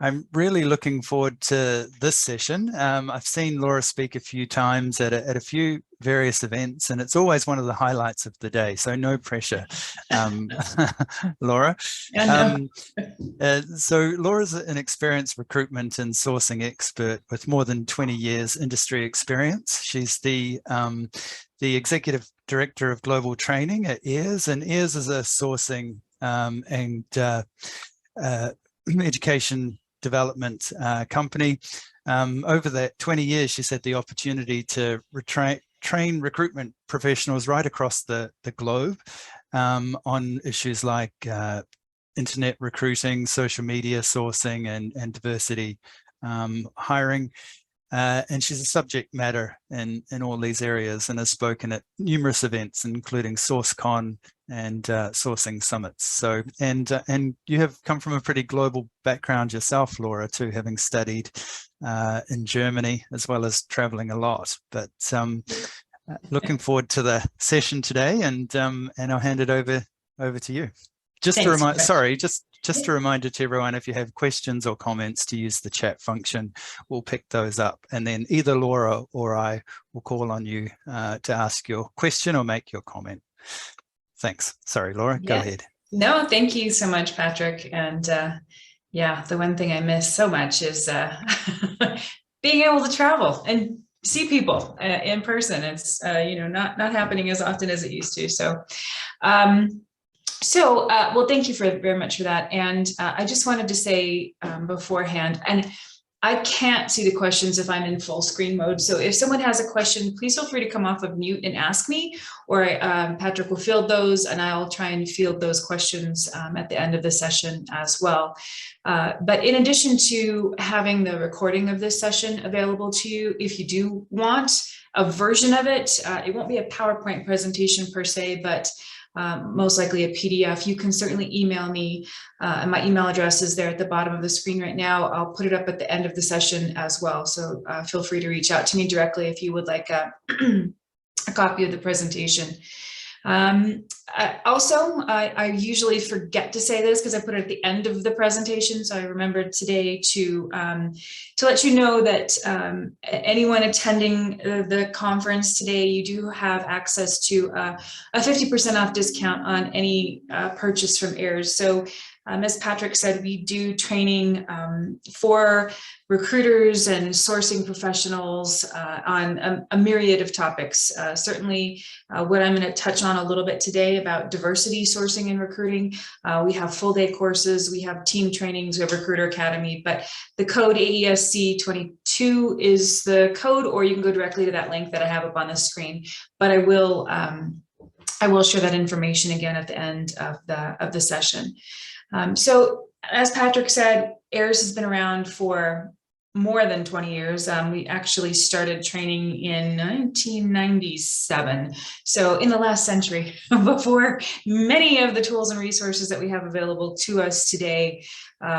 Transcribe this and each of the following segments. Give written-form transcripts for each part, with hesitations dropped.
I'm really looking forward to this session. I've seen Laura speak a few times at a few various events, and it's always one of the highlights of the day, so no pressure, Laura. So Laura's an experienced recruitment and sourcing expert with more than 20 years industry experience. She's the Executive Director of Global Training at EARS, and EARS is a sourcing and education development company. Over that 20 years, she's had the opportunity to train recruitment professionals right across the globe on issues like internet recruiting, social media sourcing, and diversity hiring. And she's a subject matter in all these areas and has spoken at numerous events, including SourceCon and sourcing summits. So, and you have come from a pretty global background yourself, Laura, too, having studied in Germany as well as traveling a lot. But looking forward to the session today, and I'll hand it over to you. Just to remind, sorry, just a reminder to everyone, if you have questions or comments, to use the chat function. We'll pick those up, and then either Laura or I will call on you to ask your question or make your comment. Thanks. Sorry, Laura, go ahead. No, thank you so much, Patrick. And yeah, the one thing I miss so much is being able to travel and see people in person. It's not happening as often as it used to. So well, thank you very much for that. And I just wanted to say beforehand, and I can't see the questions if I'm in full screen mode. So if someone has a question, please feel free to come off of mute and ask me, or Patrick will field those, and I'll try and field those questions at the end of the session as well. But in addition to having the recording of this session available to you, if you do want a version of it, it won't be a PowerPoint presentation per se, but most likely a PDF. You can certainly email me, and my email address is there at the bottom of the screen right now. I'll put it up at the end of the session as well. So feel free to reach out to me directly if you would like a copy of the presentation. I usually forget to say this because I put it at the end of the presentation. So I remembered today to let you know that anyone attending the conference today, you do have access to a 50% off discount on any purchase from EARS. So as Patrick said, we do training for recruiters and sourcing professionals on a myriad of topics. Certainly what I'm going to touch on a little bit today about diversity sourcing and recruiting. We have full day courses, we have team trainings, we have Recruiter Academy, but the code AESC22 is the code, or you can go directly to that link that I have up on the screen. But I will share that information again at the end of the session. So as Patrick said, EARS has been around for more than 20 years. We actually started training in 1997. So in the last century, before many of the tools and resources that we have available to us today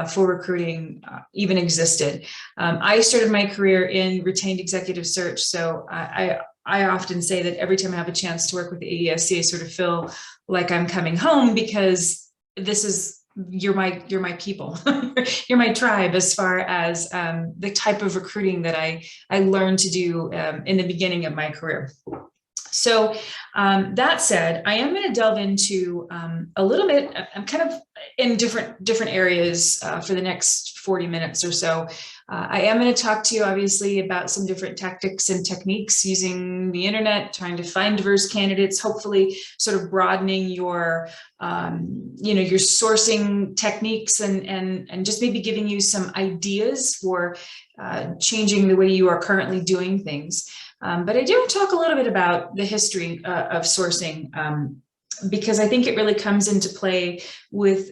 for recruiting even existed. I started my career in retained executive search. So I often say that every time I have a chance to work with the AESC, I sort of feel like I'm coming home, because this is you're my people. You're my tribe, as far as the type of recruiting that I learned to do in the beginning of my career. So that said, I am going to delve into a little bit. I'm kind of in different areas for the next 40 minutes or so. I am going to talk to you, obviously, about some different tactics and techniques using the internet, trying to find diverse candidates, hopefully sort of broadening your, your sourcing techniques, and just maybe giving you some ideas for changing the way you are currently doing things. But I do talk a little bit about the history of sourcing, because I think it really comes into play with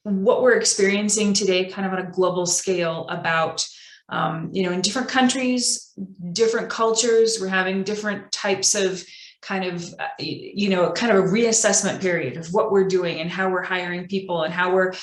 what we're experiencing today, kind of on a global scale, about, in different countries, different cultures, we're having different types of kind of a reassessment period of what we're doing and how we're hiring people and how we're,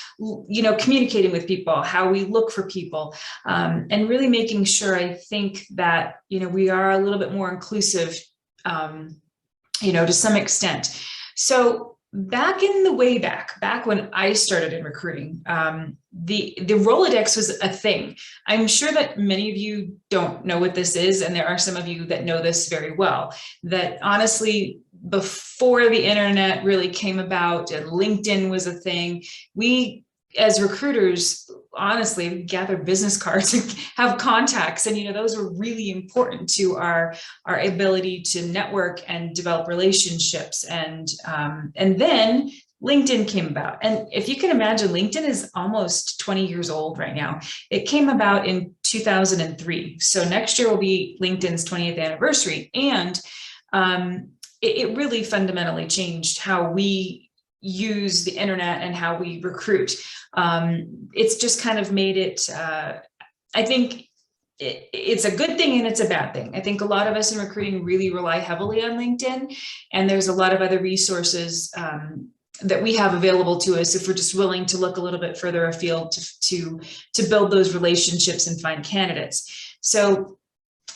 communicating with people, how we look for people, and really making sure, I think, that, we are a little bit more inclusive, to some extent. So back in the way back when I started in recruiting, the Rolodex was a thing. I'm sure that many of you don't know what this is, and there are some of you that know this very well. That honestly, before the internet really came about and LinkedIn was a thing, we as recruiters honestly gather business cards and have contacts, and those were really important to our ability to network and develop relationships. And then LinkedIn came about, and if you can imagine, LinkedIn is almost 20 years old right now. It came about in 2003, so next year will be LinkedIn's 20th anniversary, and it really fundamentally changed how we use the internet and how we recruit. It's just kind of made it, I think it's a good thing and it's a bad thing. I think a lot of us in recruiting really rely heavily on LinkedIn, and there's a lot of other resources that we have available to us if we're just willing to look a little bit further afield to build those relationships and find candidates. So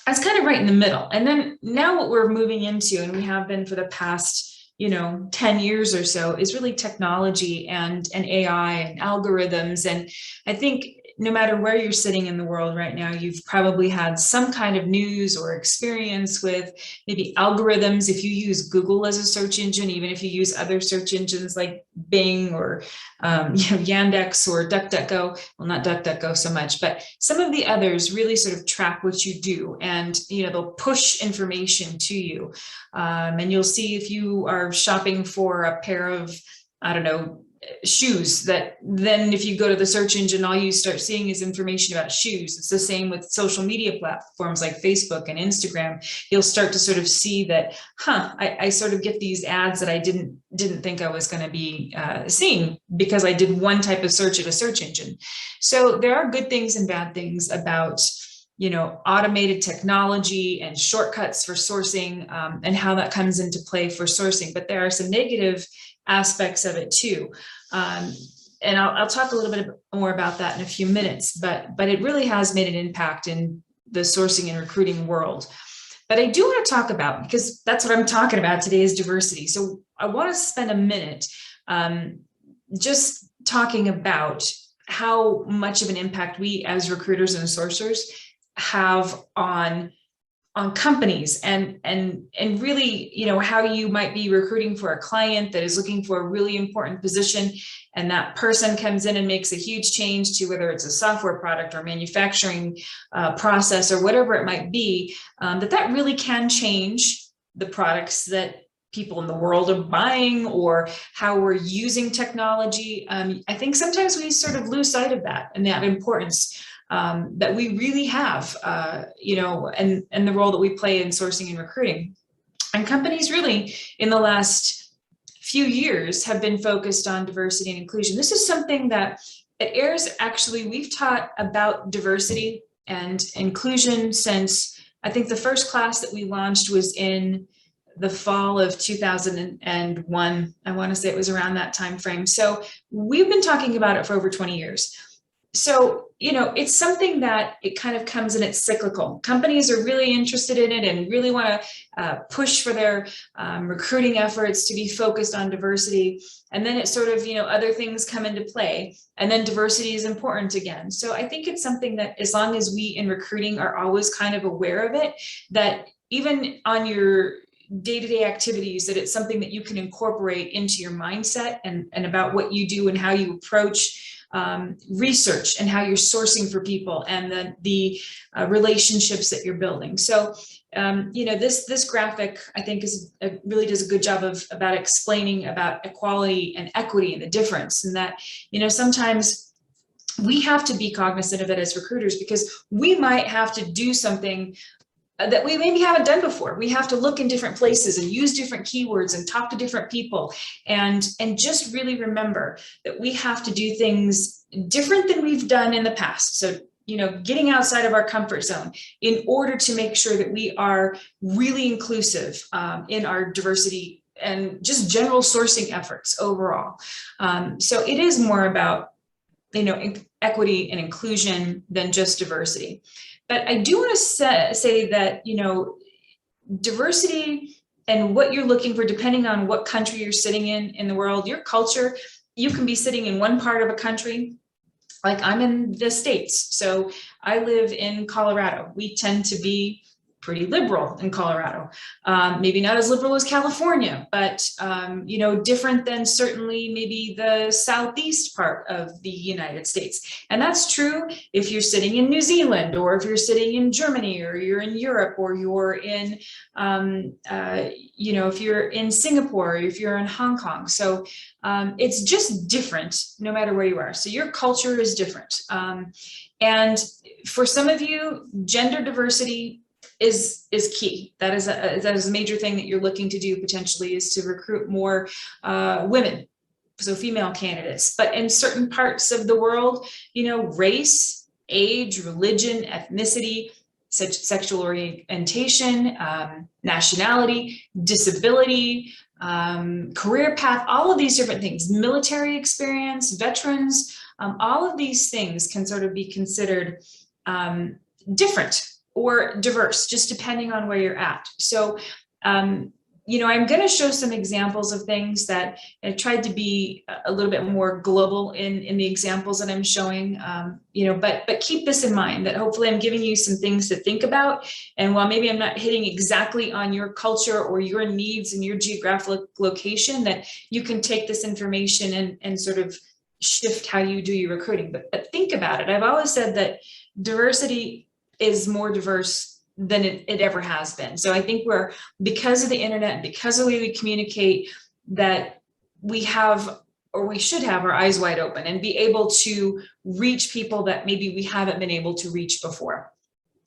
that's kind of right in the middle. And then now what we're moving into, and we have been for the past 10 years or so, is really technology and AI and algorithms. And I think no matter where you're sitting in the world right now, you've probably had some kind of news or experience with maybe algorithms. If you use Google as a search engine, even if you use other search engines like Bing or Yandex or DuckDuckGo, well, not DuckDuckGo so much, but some of the others really sort of track what you do, and they'll push information to you. And you'll see if you are shopping for a pair of, I don't know, shoes, that then if you go to the search engine, all you start seeing is information about shoes. It's the same with social media platforms like Facebook and Instagram. You'll start to sort of see that, I sort of get these ads that I didn't think I was going to be seeing because I did one type of search at a search engine. So there are good things and bad things about automated technology and shortcuts for sourcing, and how that comes into play for sourcing. But there are some negative aspects of it too. And I'll talk a little bit more about that in a few minutes, but it really has made an impact in the sourcing and recruiting world. But I do want to talk about, because that's what I'm talking about today, is diversity. So I want to spend a minute just talking about how much of an impact we as recruiters and sourcers have on companies, and really, how you might be recruiting for a client that is looking for a really important position, and that person comes in and makes a huge change to whether it's a software product or manufacturing process or whatever it might be, that really can change the products that people in the world are buying or how we're using technology. I think sometimes we sort of lose sight of that and that importance that we really have, and the role that we play in sourcing and recruiting. And companies really in the last few years have been focused on diversity and inclusion. This is something that at AIRS, actually, we've taught about diversity and inclusion since, I think the first class that we launched was in the fall of 2001. I want to say it was around that time frame. So we've been talking about it for over 20 years. So, it's something that it kind of comes in, it's cyclical. Companies are really interested in it and really want to push for their recruiting efforts to be focused on diversity. And then it sort of, other things come into play, and then diversity is important again. So I think it's something that, as long as we in recruiting are always kind of aware of it, that even on your day-to-day activities, that it's something that you can incorporate into your mindset and about what you do and how you approach research and how you're sourcing for people, and the relationships that you're building. So, this graphic, I think, really does a good job about explaining about equality and equity and the difference, and that, sometimes we have to be cognizant of it as recruiters, because we might have to do something that we maybe haven't done before. We have to look in different places and use different keywords and talk to different people, and just really remember that we have to do things different than we've done in the past. So, getting outside of our comfort zone in order to make sure that we are really inclusive in our diversity and just general sourcing efforts overall. So it is more about, equity and inclusion than just diversity. But I do want to say that, diversity and what you're looking for, depending on what country you're sitting in the world, your culture, you can be sitting in one part of a country. Like I'm in the States, so I live in Colorado. We tend to be pretty liberal in Colorado. Maybe not as liberal as California, but different than certainly maybe the southeast part of the United States. And that's true if you're sitting in New Zealand, or if you're sitting in Germany, or you're in Europe, or you're in, if you're in Singapore, or if you're in Hong Kong. So it's just different no matter where you are. So your culture is different. And for some of you, gender diversity is key. That is a major thing that you're looking to do potentially, is to recruit more women, so female candidates. But in certain parts of the world, race, age, religion, ethnicity, sexual orientation, nationality, disability, career path, all of these different things, military experience, veterans, all of these things can sort of be considered different or diverse, just depending on where you're at. So, I'm going to show some examples of things that I tried to be a little bit more global in the examples that I'm showing, but keep this in mind, that hopefully I'm giving you some things to think about. And while maybe I'm not hitting exactly on your culture or your needs and your geographic location, that you can take this information and sort of shift how you do your recruiting. But think about it. I've always said that diversity is more diverse than it ever has been. So I think because of the internet, because of the way we communicate, that we have, or we should have, our eyes wide open and be able to reach people that maybe we haven't been able to reach before.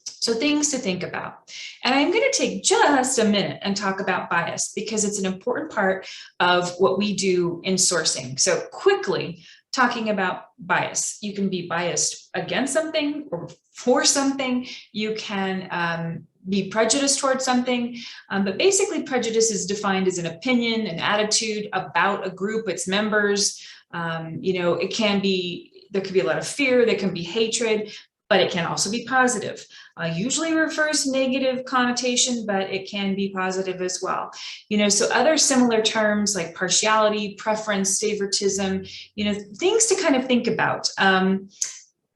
So things to think about. And I'm going to take just a minute and talk about bias, because it's an important part of what we do in sourcing. So quickly, talking about bias. You can be biased against something or for something. You can be prejudiced towards something. But basically, prejudice is defined as an opinion, an attitude about a group, its members. It can be, there could be a lot of fear, there can be hatred, but it can also be positive. Usually refers negative connotation, but it can be positive as well. So other similar terms like partiality, preference, favoritism, things to kind of think about.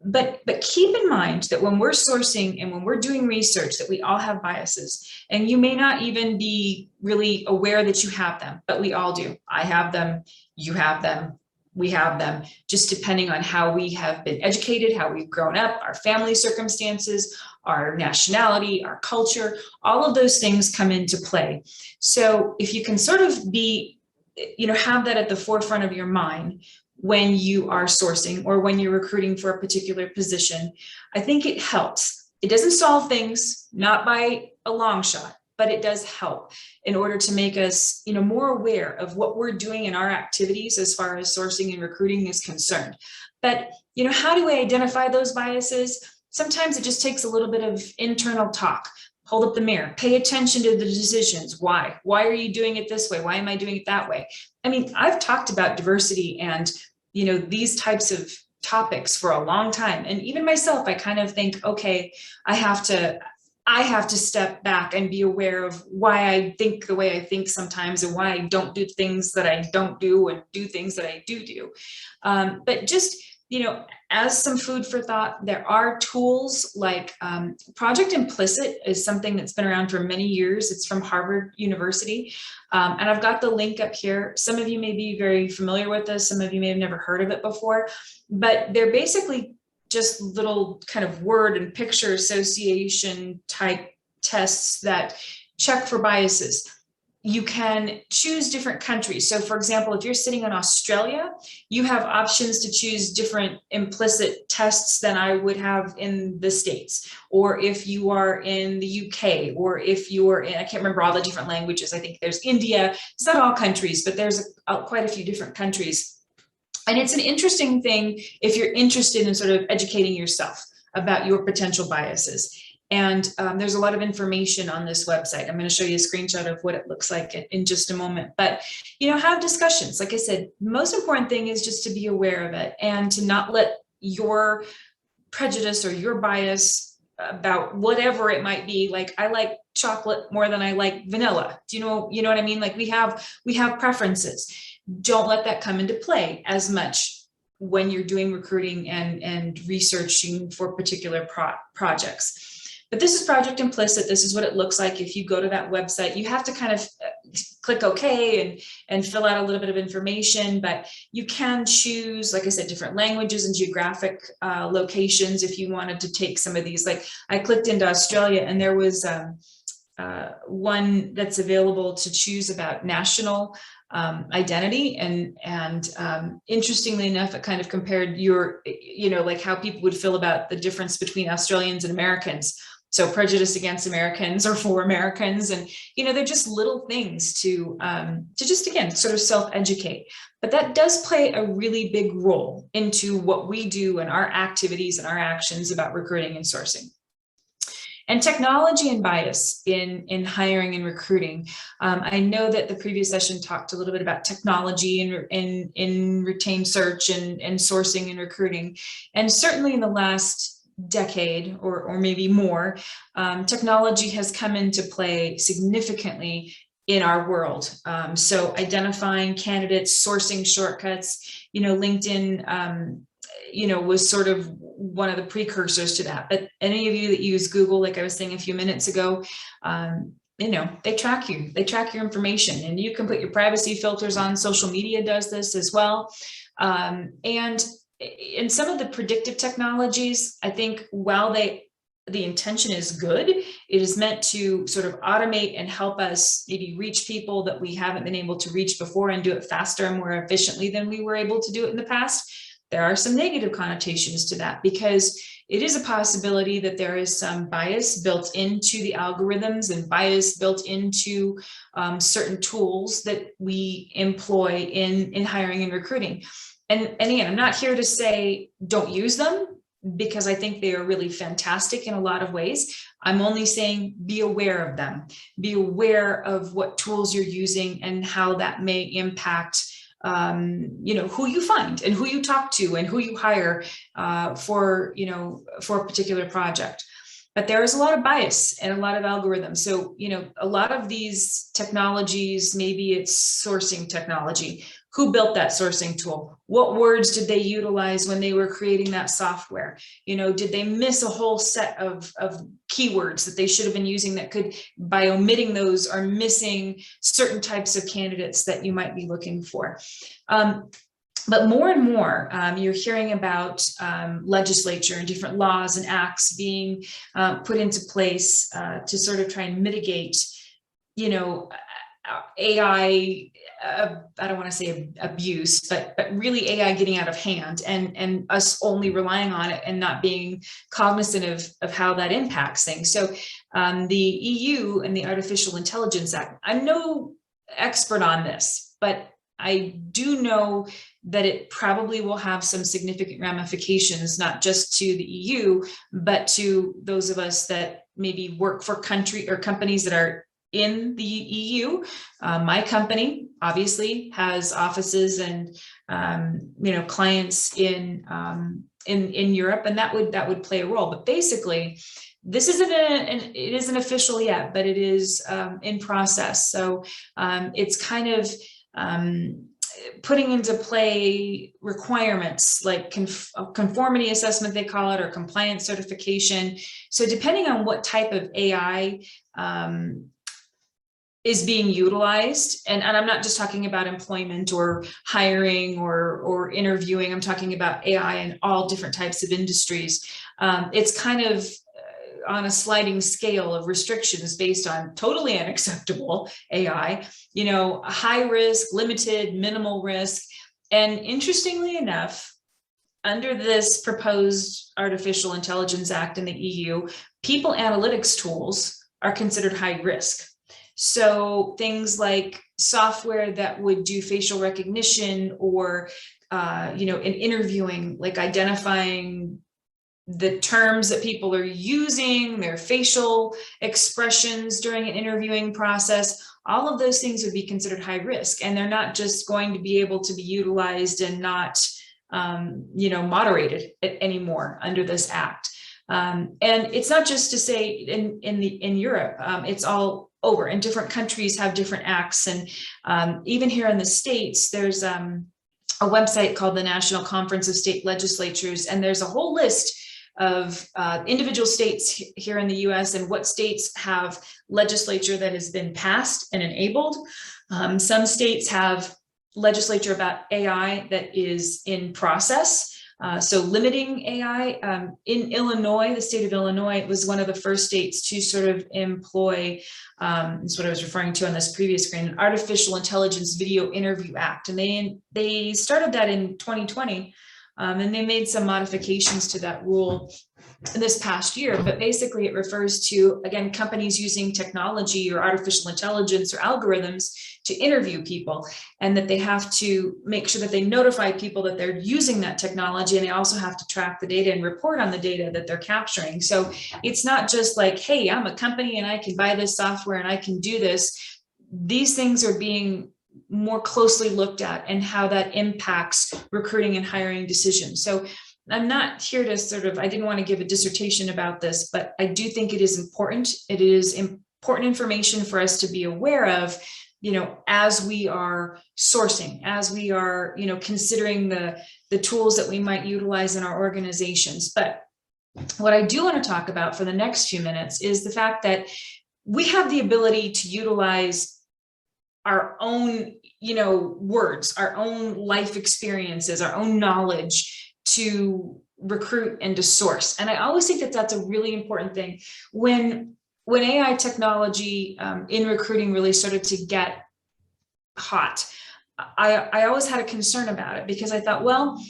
But keep in mind that when we're sourcing and when we're doing research, that we all have biases, and you may not even be really aware that you have them, but we all do. I have them, you have them, we have them, just depending on how we have been educated, how we've grown up, our family circumstances, our nationality, our culture, all of those things come into play. So if you can sort of be, have that at the forefront of your mind when you are sourcing or when you're recruiting for a particular position, I think it helps. It doesn't solve things, not by a long shot, but it does help in order to make us, more aware of what we're doing in our activities as far as sourcing and recruiting is concerned. But, how do we identify those biases? Sometimes it just takes a little bit of internal talk. Hold up the mirror, pay attention to the decisions. Why? Why are you doing it this way? Why am I doing it that way? I mean, I've talked about diversity and, these types of topics for a long time. And even myself, I kind of think, okay, I have to step back and be aware of why I think the way I think sometimes, and why I don't do things that I don't do and do things that I do. But just, as some food for thought, there are tools like Project Implicit is something that's been around for many years. It's from Harvard University. And I've got the link up here. Some of you may be very familiar with this. Some of you may have never heard of it before, but they're basically just little kind of word and picture association type tests that check for biases. You can choose different countries. So for example, if you're sitting in Australia, you have options to choose different implicit tests than I would have in the States. Or if you are in the UK, or if you're in, I can't remember all the different languages. I think there's India. It's not all countries, but there's quite a few different countries. And it's an interesting thing if you're interested in sort of educating yourself about your potential biases. And there's a lot of information on this website. I'm going to show you a screenshot of what it looks like in just a moment. But, have discussions. Like I said, the most important thing is just to be aware of it and to not let your prejudice or your bias about whatever it might be. Like, I like chocolate more than I like vanilla. Do you know what I mean? Like, we have preferences. Don't let that come into play as much when you're doing recruiting and researching for particular projects. But this is Project Implicit. This is what it looks like. If you go to that website, you have to kind of click OK and fill out a little bit of information, but you can choose, like I said, different languages and geographic locations if you wanted to take some of these. Like, I clicked into Australia, and there was one that's available to choose about national identity, and interestingly enough, it kind of compared your, like how people would feel about the difference between Australians and Americans. So prejudice against Americans or for Americans, and they're just little things to just, again, sort of self-educate. But that does play a really big role into what we do and our activities and our actions about recruiting and sourcing. And technology and bias in hiring and recruiting. I know that the previous session talked a little bit about technology in retained search and sourcing and recruiting. And certainly in the last decade or maybe more, technology has come into play significantly in our world. So identifying candidates, sourcing shortcuts, LinkedIn, was sort of one of the precursors to that. But any of you that use Google, like I was saying a few minutes ago, they track you, they track your information, and you can put your privacy filters on. Social media does this as well. And in some of the predictive technologies, I think while the intention is good, it is meant to sort of automate and help us maybe reach people that we haven't been able to reach before, and do it faster and more efficiently than we were able to do it in the past. There are some negative connotations to that, because it is a possibility that there is some bias built into the algorithms and bias built into certain tools that we employ in hiring and recruiting. And again, I'm not here to say don't use them, because I think they are really fantastic in a lot of ways. I'm only saying be aware of them. Be aware of what tools you're using and how that may impact who you find and who you talk to and who you hire for a particular project. But there is a lot of bias and a lot of algorithms. So, a lot of these technologies, maybe it's sourcing technology. Who built that sourcing tool? What words did they utilize when they were creating that software? Did they miss a whole set of keywords that they should have been using that could, by omitting those, are missing certain types of candidates that you might be looking for? But more and more, you're hearing about legislature and different laws and acts being put into place to sort of try and mitigate, AI, I don't want to say abuse, but really AI getting out of hand, and us only relying on it and not being cognizant of how that impacts things. So the EU and the Artificial Intelligence Act, I'm no expert on this, but I do know that it probably will have some significant ramifications, not just to the EU, but to those of us that maybe work for country or companies that are in the EU. My company obviously has offices and clients in Europe, and that would play a role. But basically, this it isn't official yet, but it is in process. So it's kind of putting into play requirements like conformity assessment, they call it, or compliance certification. So depending on what type of AI is being utilized, and I'm not just talking about employment or hiring or interviewing, I'm talking about AI in all different types of industries. It's kind of on a sliding scale of restrictions based on totally unacceptable AI, high risk, limited, minimal risk. And interestingly enough, under this proposed Artificial Intelligence Act in the EU, people analytics tools are considered high risk. So things like software that would do facial recognition or, in interviewing, like identifying the terms that people are using, their facial expressions during an interviewing process, all of those things would be considered high risk. And they're not just going to be able to be utilized and not, moderated anymore under this act. And it's not just to say in Europe, it's all over, and different countries have different acts. And even here in the States, there's a website called the National Conference of State Legislatures, and there's a whole list of individual states here in the US and what states have legislature that has been passed and enabled. Some states have legislature about AI that is in process. So limiting AI. In Illinois, the state of Illinois was one of the first states to sort of employ, is what I was referring to on this previous screen, an Artificial Intelligence Video Interview Act. And they started that in 2020, and they made some modifications to that rule this past year. But basically it refers to, again, companies using technology or artificial intelligence or algorithms to interview people, and that they have to make sure that they notify people that they're using that technology, and they also have to track the data and report on the data that they're capturing. So it's not just like, hey, I'm a company and I can buy this software and I can do this. These things are being more closely looked at, and how that impacts recruiting and hiring decisions. So I'm not here to sort of, I didn't want to give a dissertation about this, but I do think it is important. It is important information for us to be aware of, as we are sourcing, as we are, considering the tools that we might utilize in our organizations. But what I do want to talk about for the next few minutes is the fact that we have the ability to utilize our own, words, our own life experiences, our own knowledge to recruit and to source. And I always think that that's a really important thing. When AI technology in recruiting really started to get hot, I always had a concern about it, because I thought, well,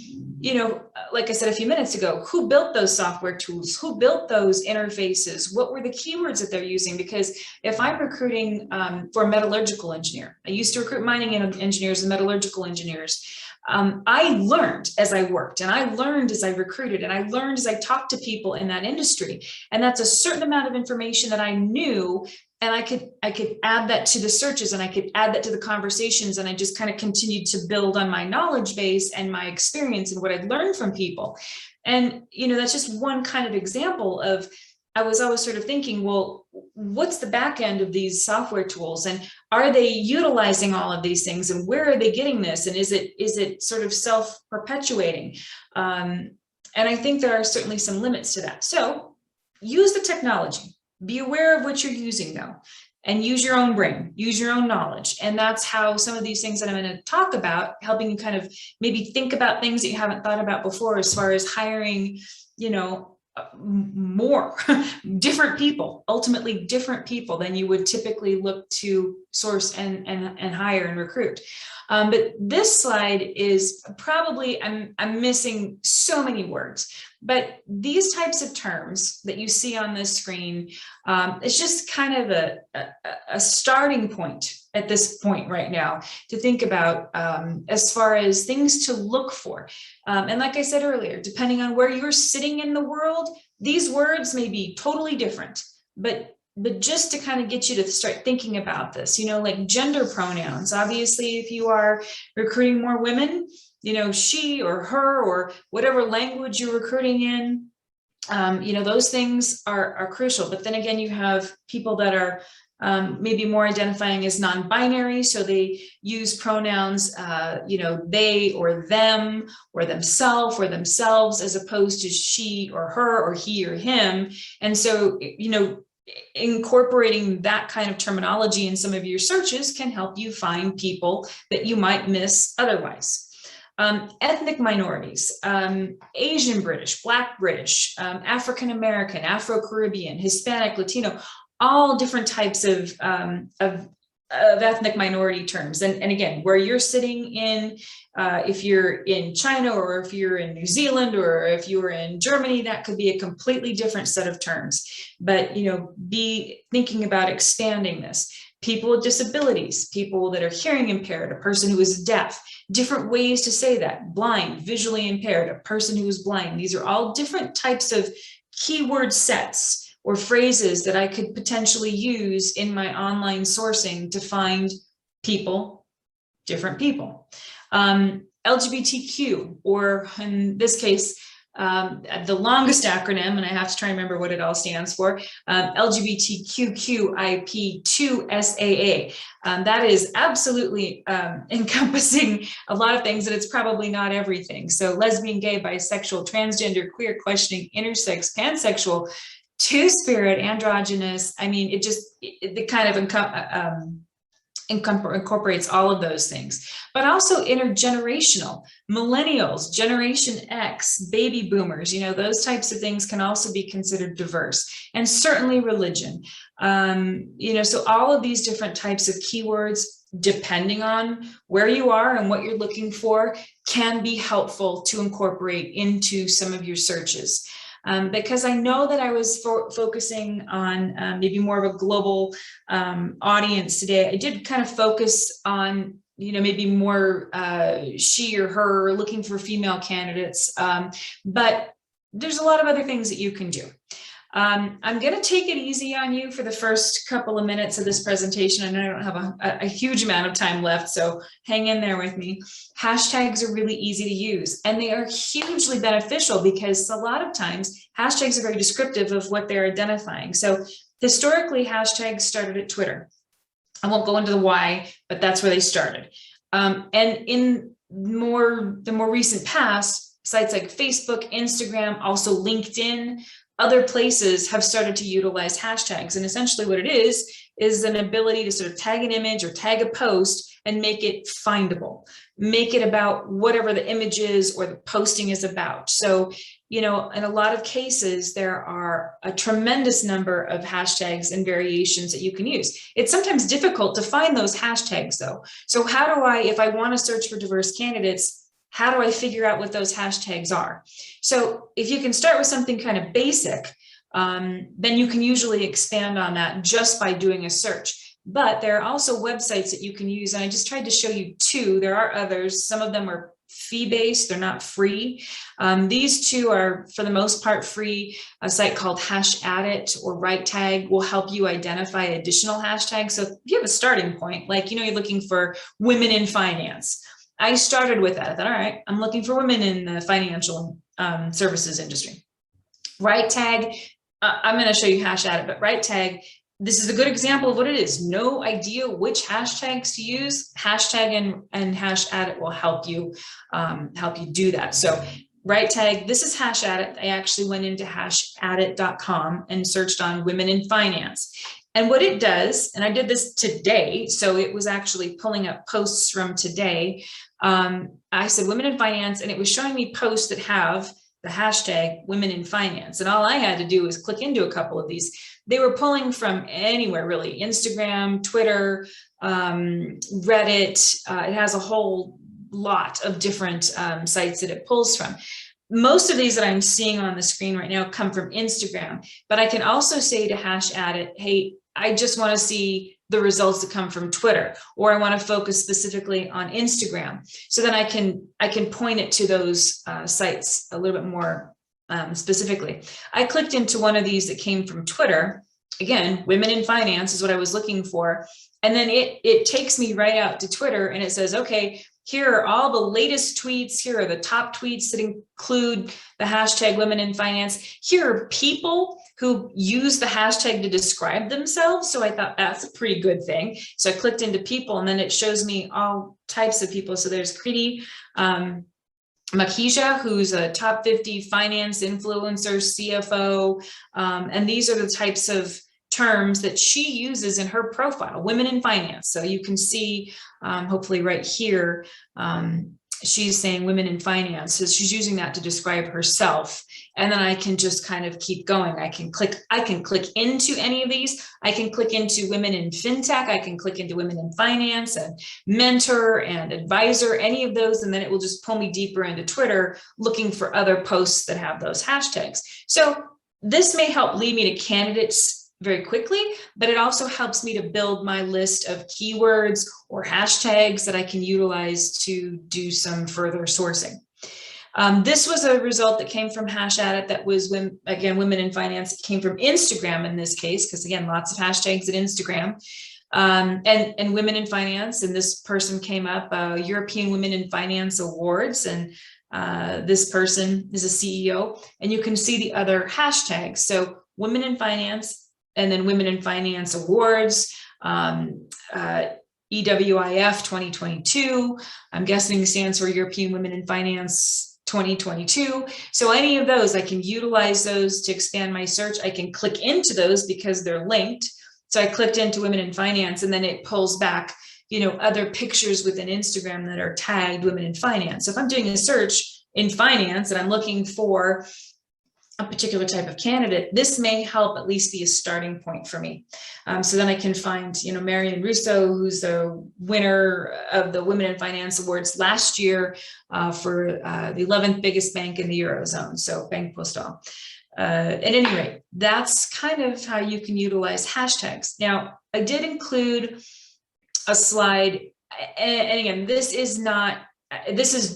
like I said a few minutes ago, who built those software tools? Who built those interfaces? What were the keywords that they're using? Because if I'm recruiting for a metallurgical engineer, I used to recruit mining engineers and metallurgical engineers. I learned as I worked, and I learned as I recruited, and I learned as I talked to people in that industry. And that's a certain amount of information that I knew, and I could add that to the searches, and I could add that to the conversations, and I just kind of continued to build on my knowledge base and my experience and what I'd learned from people. And, that's just one kind of example of, I was always sort of thinking, well, what's the back end of these software tools, and are they utilizing all of these things, and where are they getting this, and is it sort of self-perpetuating? And I think there are certainly some limits to that. So use the technology, be aware of what you're using though, and use your own brain, use your own knowledge. And that's how some of these things that I'm going to talk about, helping you kind of maybe think about things that you haven't thought about before, as far as hiring, more different people, ultimately different people than you would typically look to source and hire and recruit. But this slide is probably, I'm missing so many words, but these types of terms that you see on this screen, it's just kind of a starting point at this point right now to think about as far as things to look for. And like I said earlier, depending on where you're sitting in the world, these words may be totally different, but just to kind of get you to start thinking about this, like gender pronouns. Obviously, if you are recruiting more women, she or her or whatever language you're recruiting in, those things are crucial. But then again, you have people that are maybe more identifying as non-binary, so they use pronouns, they or them or themselves, as opposed to she or her or he or him. And so, incorporating that kind of terminology in some of your searches can help you find people that you might miss otherwise. Ethnic minorities, Asian British, Black British, African American, Afro-Caribbean, Hispanic, Latino, all different types of ethnic minority terms. And again, where you're sitting in, if you're in China, or if you're in New Zealand, or if you're in Germany, that could be a completely different set of terms. But, be thinking about expanding this. People with disabilities, people that are hearing impaired, a person who is deaf, different ways to say that. Blind, visually impaired, a person who is blind. These are all different types of keyword sets or phrases that I could potentially use in my online sourcing to find people, different people. LGBTQ, or in this case, the longest acronym, and I have to try and remember what it all stands for, LGBTQIP2SAA. That is absolutely encompassing a lot of things, and it's probably not everything. So lesbian, gay, bisexual, transgender, queer, questioning, intersex, pansexual, two-spirit, androgynous. I mean, it kind of incorporates all of those things, but also intergenerational, millennials, Generation X, baby boomers, those types of things can also be considered diverse, and certainly religion. So all of these different types of keywords, depending on where you are and what you're looking for, can be helpful to incorporate into some of your searches. Because I know that I was focusing on maybe more of a global audience today. I did kind of focus on, maybe more she or her, looking for female candidates. But there's a lot of other things that you can do. I'm going to take it easy on you for the first couple of minutes of this presentation. I know I don't have a huge amount of time left, so hang in there with me. Hashtags are really easy to use, and they are hugely beneficial because a lot of times hashtags are very descriptive of what they're identifying. So historically, hashtags started at Twitter. I won't go into the why, but that's where they started. And in the more recent past, sites like Facebook, Instagram, also LinkedIn, other places have started to utilize hashtags. And essentially what it is an ability to sort of tag an image or tag a post and make it findable, make it about whatever the image is or the posting is about. So, in a lot of cases, there are a tremendous number of hashtags and variations that you can use. It's sometimes difficult to find those hashtags though. So how do if I want to search for diverse candidates, how do I figure out what those hashtags are? So if you can start with something kind of basic, then you can usually expand on that just by doing a search. But there are also websites that you can use, and I just tried to show you two. There are others. Some of them are fee-based. They're not free. These two are, for the most part, free. A site called HashAdit or RightTag will help you identify additional hashtags. So if you have a starting point, like, you're looking for women in finance. I started with that. I thought, all right, I'm looking for women in the financial services industry. RightTag, I'm going to show you HashAdit, but RightTag, this is a good example of what it is. No idea which hashtags to use. Hashtag and HashAdit will help you do that. So RightTag, this is HashAdit. I actually went into hashadit.com and searched on women in finance. And what it does, and I did this today, so it was actually pulling up posts from today. I said women in finance, and it was showing me posts that have the hashtag women in finance. And all I had to do was click into a couple of these. They were pulling from anywhere, really. Instagram, Twitter, Reddit. It has a whole lot of different sites that it pulls from. Most of these that I'm seeing on the screen right now come from Instagram, but I can also say to HashAdit, hey, I just want to see the results that come from Twitter, or I want to focus specifically on Instagram. So then I can point it to those sites a little bit more specifically. I clicked into one of these that came from Twitter. Again, women in finance is what I was looking for. And then it takes me right out to Twitter, and it says, okay, here are all the latest tweets. Here are the top tweets that include the hashtag women in finance. Here are people who use the hashtag to describe themselves. So I thought that's a pretty good thing. So I clicked into people, and then it shows me all types of people. So there's Kriti Makija, who's a top 50 finance influencer, CFO. And these are the types of terms that she uses in her profile, women in finance. So you can see, hopefully right here, she's saying women in finance. So she's using that to describe herself. And then I can just kind of keep going. I can click into any of these. I can click into women in fintech. I can click into women in finance and mentor and advisor, any of those. And then it will just pull me deeper into Twitter, looking for other posts that have those hashtags. So this may help lead me to candidates very quickly, but it also helps me to build my list of keywords or hashtags that I can utilize to do some further sourcing. This was a result that came from HashAdit that was, women in finance. It came from Instagram in this case, because again, lots of hashtags at Instagram, and women in finance. And this person came up, European Women in Finance Awards. And This person is a CEO, and you can see the other hashtags. So women in finance, and then women in finance awards, EWIF 2022. I'm guessing stands for European Women in Finance 2022. So any of those, I can utilize those to expand my search. I can click into those because they're linked. So I clicked into women in finance, and then it pulls back, other pictures within Instagram that are tagged women in finance. So if I'm doing a search in finance and I'm looking for a particular type of candidate, this may help at least be a starting point for me. So then I can find, Marion Russo, who's the winner of the Women in Finance Awards last year for the 11th biggest bank in the Eurozone, so Banque Postale. At any rate, that's kind of how you can utilize hashtags. Now, I did include a slide, and again, this is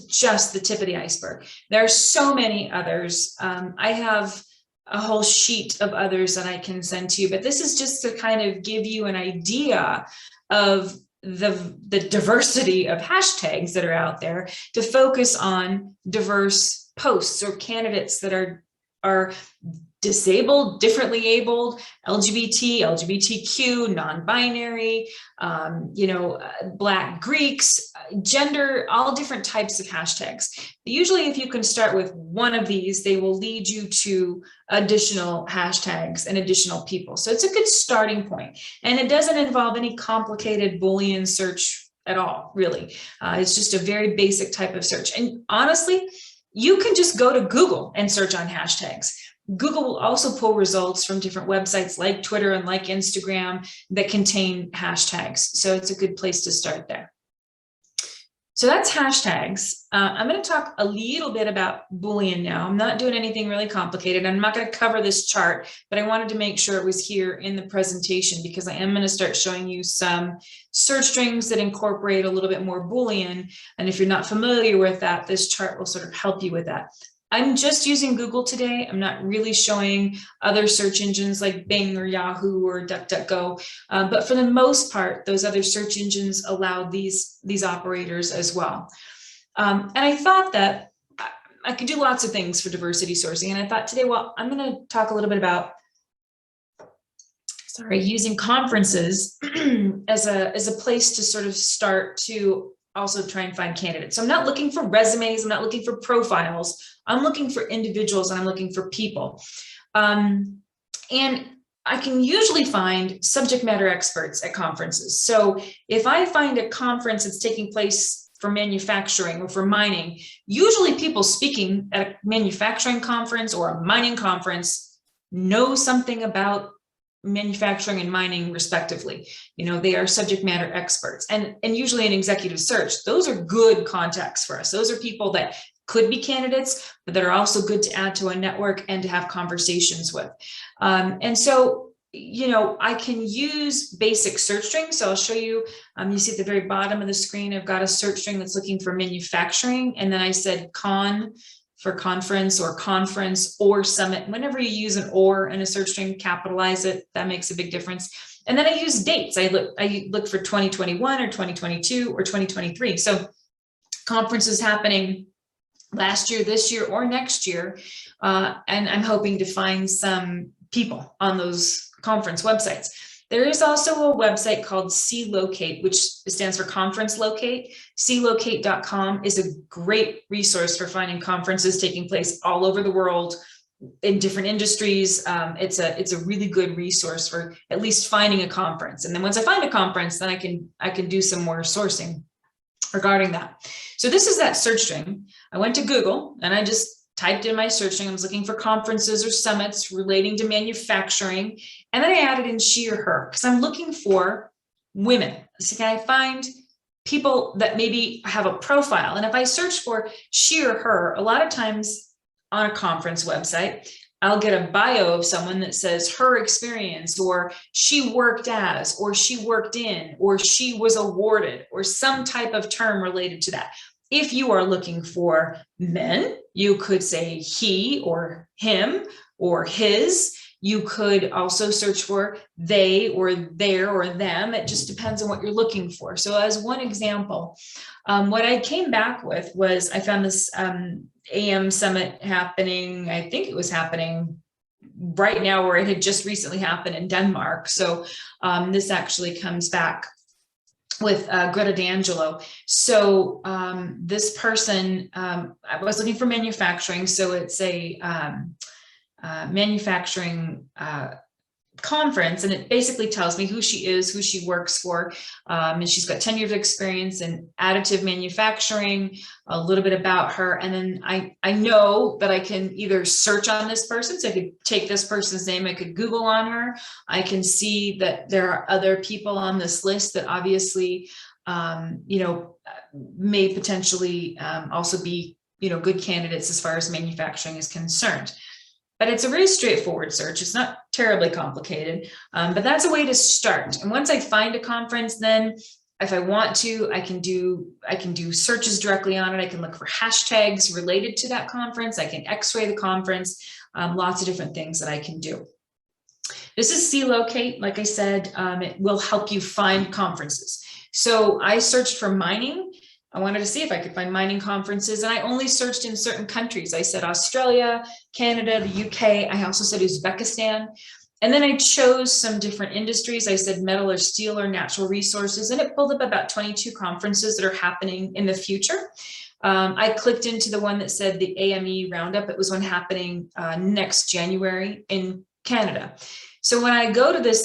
just the tip of the iceberg. There are so many others. I have a whole sheet of others that I can send to you, but this is just to kind of give you an idea of the diversity of hashtags that are out there, to focus on diverse posts or candidates that are disabled, differently abled, LGBT, LGBTQ, non-binary, Black, Greeks, gender, all different types of hashtags. Usually, if you can start with one of these, they will lead you to additional hashtags and additional people. So it's a good starting point. And it doesn't involve any complicated Boolean search at all, really. It's just a very basic type of search. And honestly, you can just go to Google and search on hashtags. Google will also pull results from different websites like Twitter and like Instagram that contain hashtags. So it's a good place to start there. So that's hashtags. I'm going to talk a little bit about Boolean now. I'm not doing anything really complicated. I'm not going to cover this chart, but I wanted to make sure it was here in the presentation because I am going to start showing you some search strings that incorporate a little bit more Boolean. And if you're not familiar with that, this chart will sort of help you with that. I'm just using Google today. I'm not really showing other search engines like Bing or Yahoo or DuckDuckGo, but for the most part, those other search engines allow these operators as well. And I thought that I could do lots of things for diversity sourcing, and I thought today, well, I'm going to talk a little bit about, using conferences as a place to sort of start to also try and find candidates. So I'm not looking for resumes, I'm not looking for profiles, I'm looking for individuals, and I'm looking for people. And I can usually find subject matter experts at conferences. So if I find a conference that's taking place for manufacturing or for mining, usually people speaking at a manufacturing conference or a mining conference know something about manufacturing and mining respectively. They are subject matter experts, and usually in executive search, those are good contacts for us. Those are people that could be candidates, but that are also good to add to a network and to have conversations with. And so, I can use basic search strings. So I'll show you, you see at the very bottom of the screen, I've got a search string that's looking for manufacturing. And then I said con for conference or summit. Whenever you use an or in a search string, capitalize it. That makes a big difference. And then I use dates. I look for 2021 or 2022 or 2023. So conferences happening last year, this year, or next year. And I'm hoping to find some people on those conference websites. There is also a website called CLocate, which stands for Conference Locate. CLocate.com is a great resource for finding conferences taking place all over the world in different industries. It's a really good resource for at least finding a conference. And then once I find a conference, then I can do some more sourcing regarding that. So this is that search string. I went to Google and I just typed in my search string. I was looking for conferences or summits relating to manufacturing. And then I added in she or her because I'm looking for women. So can I find people that maybe have a profile? And if I search for she or her, a lot of times on a conference website, I'll get a bio of someone that says her experience, or she worked as, or she worked in, or she was awarded, or some type of term related to that. If you are looking for men, you could say he or him or his. You could also search for they or their or them. It just depends on what you're looking for. So as one example, what I came back with was I found this AM summit happening. I think it was happening right now, or it had just recently happened in Denmark. So this actually comes back with Greta D'Angelo. So this person, I was looking for manufacturing. So it's a manufacturing conference, and it basically tells me who she is, who she works for, and she's got 10 years of experience in additive manufacturing, a little bit about her, and then I know that I can either search on this person, so I could take this person's name, I could Google on her, I can see that there are other people on this list that obviously may potentially also be good candidates as far as manufacturing is concerned. But it's a really straightforward search. It's not terribly complicated, but that's a way to start. And once I find a conference, then if I want to, I can do searches directly on it. I can look for hashtags related to that conference. I can X-ray the conference, lots of different things that I can do. This is C-Locate. Like I said, it will help you find conferences. So I searched for mining. I wanted to see if I could find mining conferences, and I only searched in certain countries. I said Australia, Canada, the UK. I also said Uzbekistan. And then I chose some different industries. I said metal or steel or natural resources, and it pulled up about 22 conferences that are happening in the future. I clicked into the one that said the AME Roundup. It was one happening next January in Canada. So when I go to this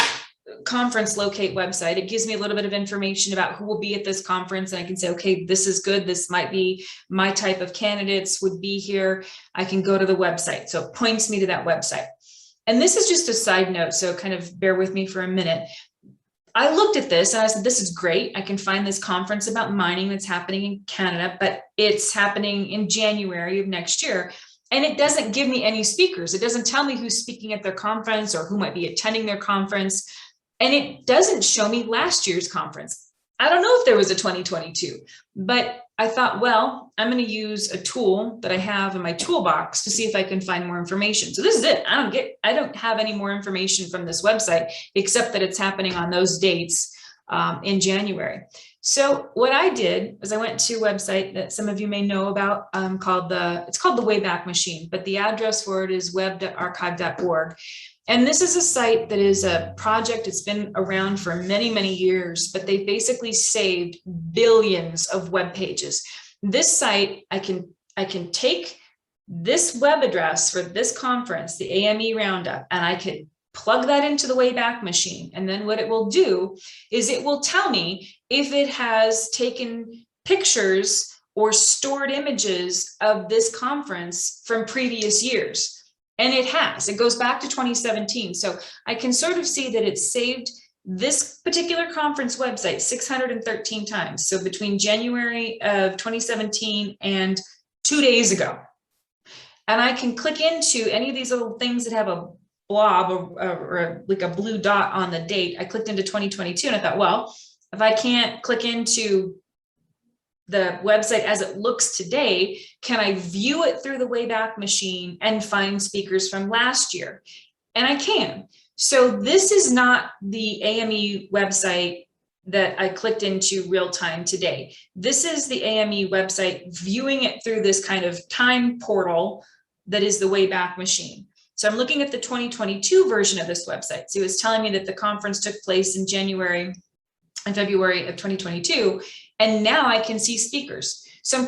conference locate website, it gives me a little bit of information about who will be at this conference, and I can say, okay, this is good, this might be my type of candidates would be here. I can go to the website, so it points me to that website. And this is just a side note, so kind of bear with me for a minute. I looked at this and I said, this is great, I can find this conference about mining that's happening in Canada, but it's happening in January of next year. And it doesn't give me any speakers. It doesn't tell me who's speaking at their conference or who might be attending their conference. And it doesn't show me last year's conference. I don't know if there was a 2022, but I thought, well, I'm going to use a tool that I have in my toolbox to see if I can find more information. So this is it. I don't have any more information from this website, except that it's happening on those dates in January. So what I did is I went to a website that some of you may know about it's called the Wayback Machine, but the address for it is web.archive.org. And this is a site that is a project. It's been around for many, many years, but they basically saved billions of web pages. This site, I can take this web address for this conference, the AME Roundup, and I could plug that into the Wayback Machine. And then what it will do is it will tell me if it has taken pictures or stored images of this conference from previous years. And it has. It goes back to 2017. So I can sort of see that it's saved this particular conference website 613 times. So between January of 2017 and 2 days ago. And I can click into any of these little things that have a blob or like a blue dot on the date. I clicked into 2022 and I thought, well, if I can't click into the website as it looks today, can I view it through the Wayback Machine and find speakers from last year? And I can. So this is not the AME website that I clicked into real time today. This is the AME website, viewing it through this kind of time portal that is the Wayback Machine. So I'm looking at the 2022 version of this website. So it's telling me that the conference took place in January and February of 2022. And now I can see speakers. So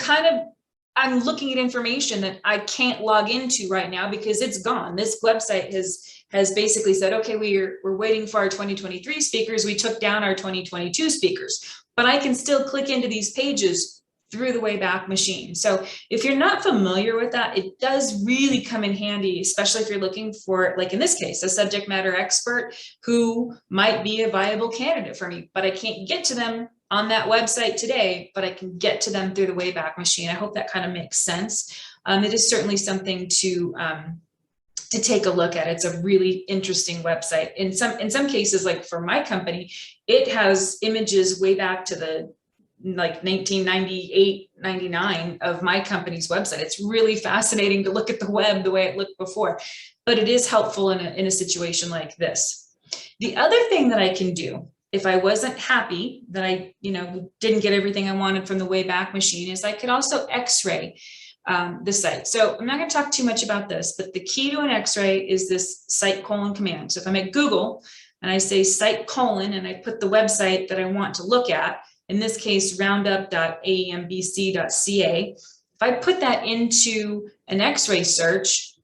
I'm looking at information that I can't log into right now because it's gone. This website has basically said, okay, we're waiting for our 2023 speakers. We took down our 2022 speakers, but I can still click into these pages through the Wayback Machine. So if you're not familiar with that, it does really come in handy, especially if you're looking for, like in this case, a subject matter expert who might be a viable candidate for me, but I can't get to them on that website today, but I can get to them through the Wayback Machine. I hope that kind of makes sense. It is certainly something to take a look at. It's a really interesting website. In some cases, like for my company, it has images way back to the like 1998, 99 of my company's website. It's really fascinating to look at the web the way it looked before, but it is helpful in a situation like this. The other thing that I can do, if I wasn't happy that I, didn't get everything I wanted from the Wayback Machine, is I could also X-ray the site. So I'm not going to talk too much about this, but the key to an X-ray is this site : command. So if I'm at Google and I say site : and I put the website that I want to look at, in this case, roundup.aembc.ca, if I put that into an X-ray search,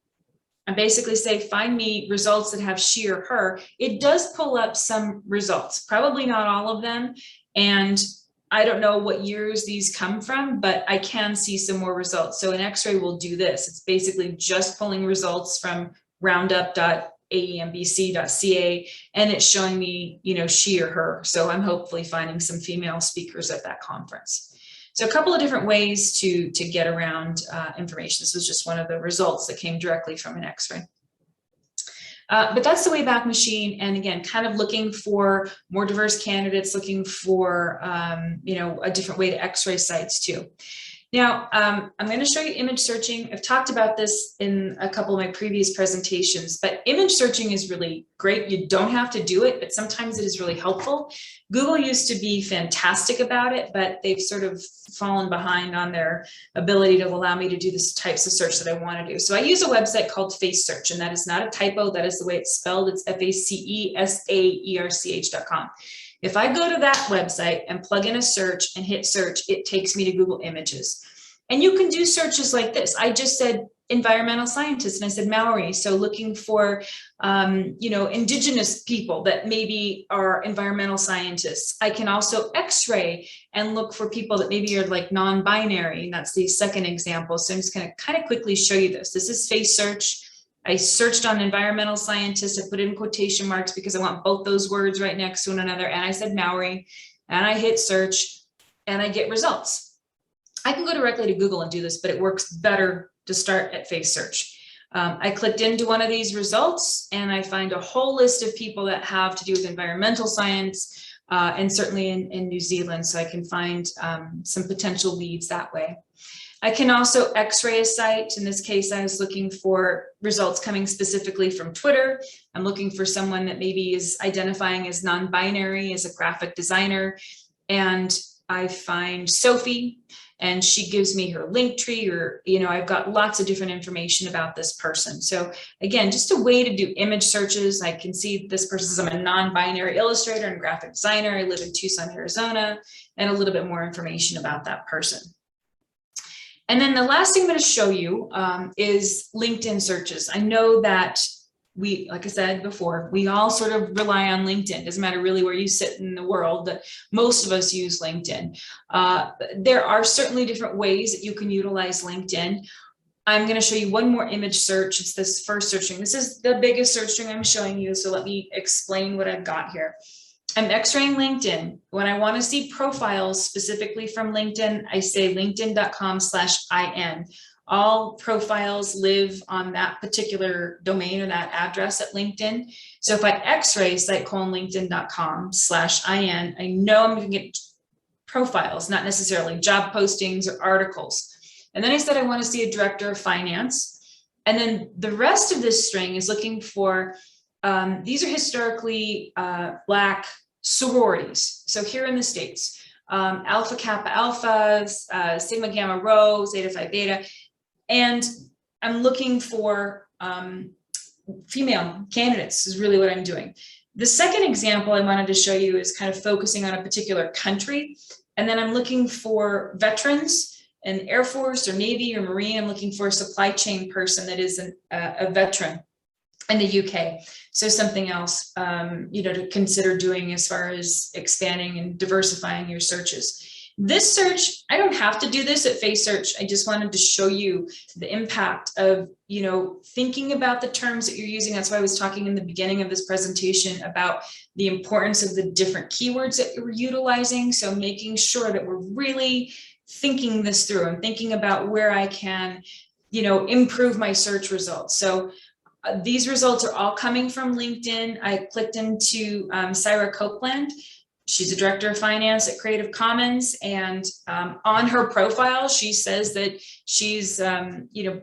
I basically say, find me results that have she or her, it does pull up some results, probably not all of them. And I don't know what years these come from, but I can see some more results. So an X-ray will do this. It's basically just pulling results from roundup.aembc.ca, and it's showing me, she or her. So I'm hopefully finding some female speakers at that conference. So a couple of different ways to get around information. This was just one of the results that came directly from an X-ray. But that's the Wayback Machine. And again, kind of looking for more diverse candidates, looking for, a different way to X-ray sites too. Now, I'm going to show you image searching. I've talked about this in a couple of my previous presentations, but image searching is really great. You don't have to do it, but sometimes it is really helpful. Google used to be fantastic about it, but they've sort of fallen behind on their ability to allow me to do the types of search that I want to do. So I use a website called Face Search, and that is not a typo. That is the way it's spelled. It's FACESAERCH.com. If I go to that website and plug in a search and hit search, it takes me to Google Images. And you can do searches like this. I just said environmental scientists and I said Maori. So looking for, indigenous people that maybe are environmental scientists. I can also X-ray and look for people that maybe are like non-binary. And that's the second example. So I'm just going to kind of quickly show you this. This is Face Search. I searched on environmental scientists. I put it in quotation marks because I want both those words right next to one another. And I said Maori, and I hit search, and I get results. I can go directly to Google and do this, but it works better to start at Face Search. I clicked into one of these results, and I find a whole list of people that have to do with environmental science, and certainly in New Zealand. So I can find some potential leads that way. I can also X-ray a site. In this case, I was looking for results coming specifically from Twitter. I'm looking for someone that maybe is identifying as non-binary, as a graphic designer. And I find Sophie, and she gives me her link tree, or, I've got lots of different information about this person. So again, just a way to do image searches. I can see this person says I'm a non-binary illustrator and graphic designer. I live in Tucson, Arizona, and a little bit more information about that person. And then the last thing I'm going to show you is LinkedIn searches. I know that like I said before, we all sort of rely on LinkedIn. Doesn't matter really where you sit in the world, that most of us use LinkedIn. There are certainly different ways that you can utilize LinkedIn. I'm going to show you one more image search. It's this first search string. This is the biggest search string I'm showing you. So let me explain what I've got here. I'm X-raying LinkedIn. When I want to see profiles specifically from LinkedIn, I say linkedin.com/IN. All profiles live on that particular domain or that address at LinkedIn. So if I X-ray site:/linkedin.com/IN, I know I'm going to get profiles, not necessarily job postings or articles. And then I said I want to see a director of finance. And then the rest of this string is looking for, these are historically Black sororities. So here in the States, Alpha Kappa Alpha, Sigma Gamma Rho, Zeta Phi Beta. And I'm looking for female candidates is really what I'm doing. The second example I wanted to show you is kind of focusing on a particular country. And then I'm looking for veterans in Air Force or Navy or Marine. I'm looking for a supply chain person that is a veteran in the UK. So something else, to consider doing as far as expanding and diversifying your searches. This search, I don't have to do this at Face Search. I just wanted to show you the impact of, thinking about the terms that you're using. That's why I was talking in the beginning of this presentation about the importance of the different keywords that you're utilizing. So making sure that we're really thinking this through and thinking about where I can, improve my search results. So these results are all coming from LinkedIn. I clicked into Syra Copeland. She's a director of finance at Creative Commons, and on her profile, she says that she's,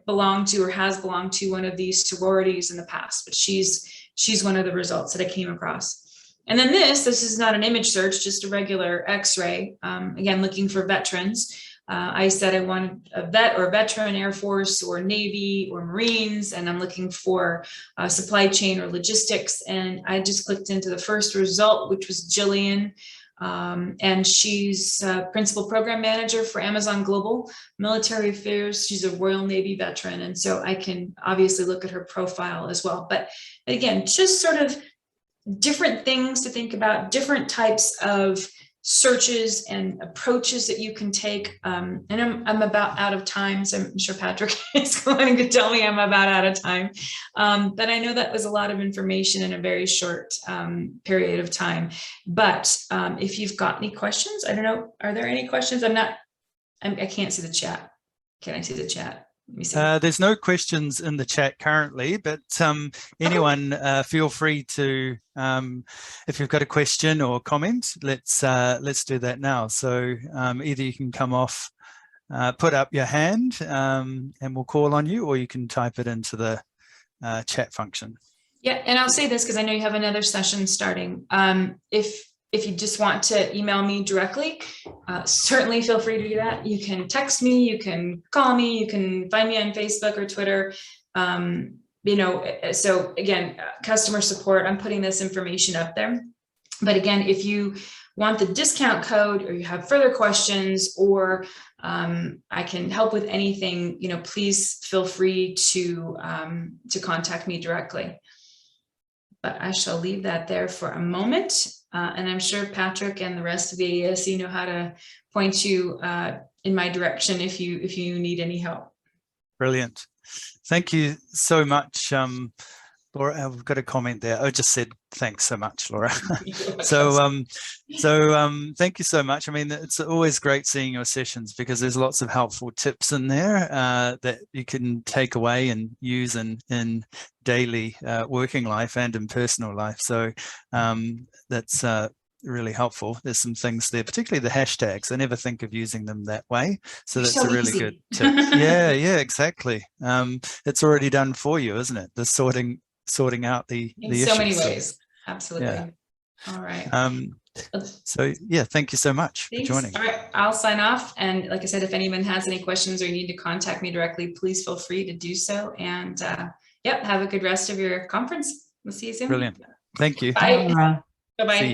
belonged to or has belonged to one of these sororities in the past, but she's one of the results that I came across. And then this is not an image search, just a regular X-ray. Again, looking for veterans. I said I wanted a vet or a veteran, Air Force or Navy or Marines, and I'm looking for supply chain or logistics. And I just clicked into the first result, which was Jillian. And she's principal program manager for Amazon Global Military Affairs. She's a Royal Navy veteran. And so I can obviously look at her profile as well. But again, just sort of different things to think about, different types of searches and approaches that you can take. And I'm about out of time, so I'm sure Patrick is going to tell me I'm about out of time. But I know that was a lot of information in a very short period of time. But if you've got any questions, I don't know, are there any questions? I can't see the chat. Can I see the chat? Let me see. There's no questions in the chat currently, but anyone feel free to, if you've got a question or comment, let's do that now. So either you can come off, put up your hand and we'll call on you, or you can type it into the chat function. Yeah, and I'll say this because I know you have another session starting. If you just want to email me directly, certainly feel free to do that. You can text me, you can call me, you can find me on Facebook or Twitter. So again, customer support, I'm putting this information up there. But again, if you want the discount code or you have further questions, or I can help with anything, please feel free to contact me directly. But I shall leave that there for a moment. And I'm sure Patrick and the rest of the AESC know how to point you in my direction if you need any help. Brilliant. Thank you so much, Laura. We've got a comment there. I just said thanks so much, Laura. So thank you so much. I mean, it's always great seeing your sessions because there's lots of helpful tips in there that you can take away and use in daily working life and in personal life. So that's really helpful. There's some things there, particularly the hashtags. I never think of using them that way. So that's a really good tip. Yeah, exactly. It's already done for you, isn't it? The sorting out the issues. In so many ways. Absolutely. Yeah. All right. So yeah, thank you so much for joining. All right, I'll sign off. And like I said, if anyone has any questions or you need to contact me directly, please feel free to do so. And yep, have a good rest of your conference. We'll see you soon. Brilliant. Thank you. Bye. Bye-bye.